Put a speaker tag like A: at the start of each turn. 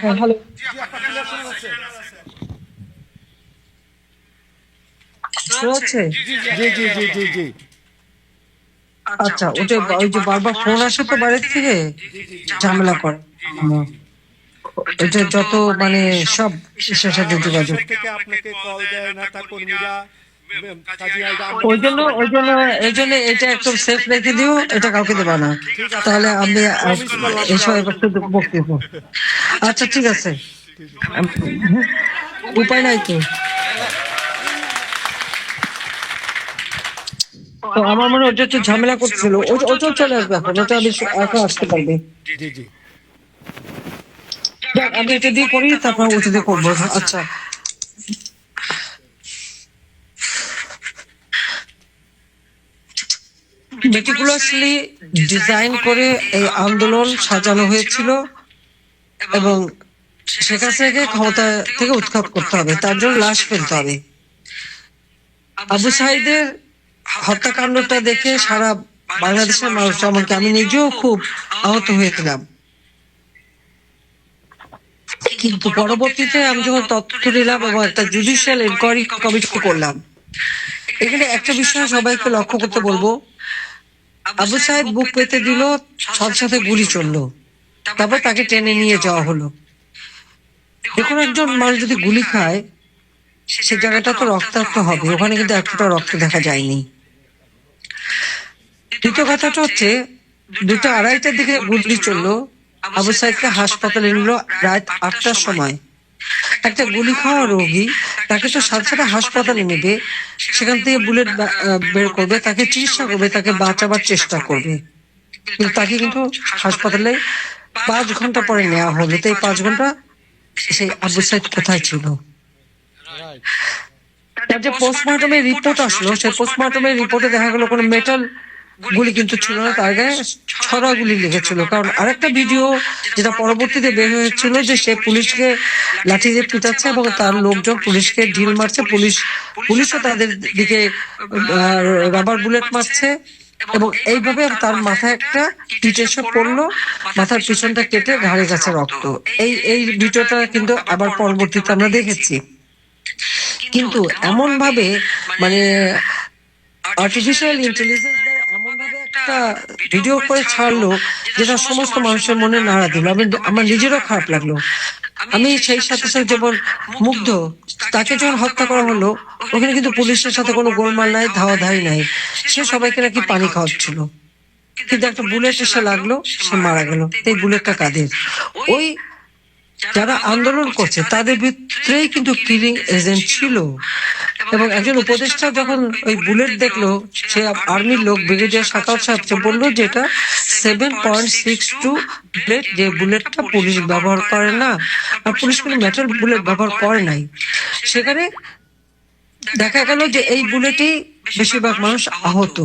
A: Hello. শোনা যাচ্ছে?
B: জি জি জি জি জি
A: আচ্ছা, ওই যে বারবার ফোন আসে তো বাইরের থেকে, ঝামেলা করে। এটা যত মানে সব ইসের সাথে যোগাযোগ।
B: অফিসের থেকে আপনাকে কল দেয় নেতা কর্মীরা, কাজী আলম
A: এই জন্য এটা একদম সেফ রেখে দিও, এটা কাউকে দেবা না।
B: ঠিক আছে,
A: তাহলে আমি
B: প্রমিস করলাম
A: এসব এবার শুধু বক্তব্য। আচ্ছা ঠিক আছে, উপায় নাই তো। তো আমার মনে হয় ওটা একটু ঝামেলা করছিল, ওটাও চলে আসবে এখন, ওটা আমি এখন আসতে পারবে।
B: জি জি
A: যাক, আমি এটা দিয়ে করি, তারপর ওটা দিয়ে করবো। আচ্ছা, মেটিকুলাসলি ডিজাইন করে এই আন্দোলন সাজানো হয়েছিল এবং শেখ হাসিনাকে ক্ষমতা থেকে উৎখাত করতে হবে, তার জন্য লাশ ফেলতে হবে। আবু সাইদের হত্যাকাণ্ডটা দেখে সারা বাংলাদেশের মানুষ, এমনকি আমি নিজেও খুব আহত হয়েছিলাম। কিন্তু পরবর্তীতে আমি যখন তথ্য নিলাম এবং একটা জুডিশিয়াল ইনকোয়ারি কমিটি করলাম, এখানে একটা বিষয় সবাইকে লক্ষ্য করতে বলবো। আবু সাইদ বুক পেতে দিল, সাথে সাথে গুলি চললো, তারপর তাকে টেনে নিয়ে যাওয়া হলো। দেখুন, একজন মানুষ যদি গুলি খায়, সে জায়গাটা তো রক্তাক্ত হবে, ওখানে কিন্তু এক ফোঁটা রক্ত দেখা যায়নি। দ্বিতীয় কথাটা হচ্ছে, 2:30টার দিকে গুলি চললো, আবু সাইদকে হাসপাতালে নিল রাত 8টার সময়। একটা গুলি খাওয়া রোগী, তাকে তো সাথে সাথে হাসপাতালে নেবে, সেখান থেকে বুলেট বের করবে, তাকে চিকিৎসা করবে, তাকে বাঁচাবার চেষ্টা করবে, কিন্তু তাকে কিন্তু হাসপাতালে 5 ঘন্টা পরে নেওয়া হলো। তো এই 5 ঘন্টা সেই আবু সাইদ কোথায় ছিল? তার যে পোস্টমর্টমের রিপোর্ট আসলো, সেই পোস্টমর্টমের রিপোর্টে দেখা গেল কোনো মেটাল গুলি কিন্তু ছিল না, তার গায়ে ছড়া গুলি লেগেছিল। কারণ আরেকটা ভিডিও যেটা পরবর্তীতে বের হয়েছিল, যে সে পুলিশকে লাঠি দিয়ে পিটাচ্ছে এবং তার লোকজন পুলিশকে ঢিল মারছে, পুলিশও তাদের দিকে রাবার বুলেট মারছে, এবং এইভাবে তার মাথায় একটা ইট এসে পড়লো, মাথার পিছনটা কেটে ঘাড়ে কাছে রক্ত। এই ভিডিওটা কিন্তু আবার পরবর্তীতে আমরা দেখেছি। কিন্তু এমন ভাবে, মানে আর্টিফিশিয়াল ইন্টেলিজেন্স দ্বারা এমন ভাবে একটা ভিডিও করে ছাড়লো, যেটা সমস্ত মানুষের মনে নাড়া দিল। আমার নিজেরও খারাপ লাগলো। আমি সেই সাথে সাথে যেমন মুগ্ধ, তাকে যখন হত্যা করা হলো, ওখানে কিন্তু পুলিশের সাথে কোনো গোলমাল নাই, ধাওয়াধাই নাই, সে সবাইকে নাকি পানি খাওয়াচ্ছিল। কিন্তু একটা বুলেট এসে লাগলো, সে মারা গেল। এই বুলেটটা কাদের? ওই যারা আন্দোলন করছে তাদের ভিতরেই কিন্তু কিলিং এজেন্ট ছিল। এবং একজন উপদেষ্টা যখন ওই বুলেট দেখলো, সে আর্মির লোক ব্রিগেডিয়ার সাকাওয়াত সাহেব বললো যে এটা 7.62 বুলেট, যে বুলেটটা পুলিশ ব্যবহার করে না, আর পুলিশ কোনো মেটাল বুলেট ব্যবহার করে নাই। সেখানে দেখা গেল যে এই বুলেটেই বেশিরভাগ মানুষ আহত।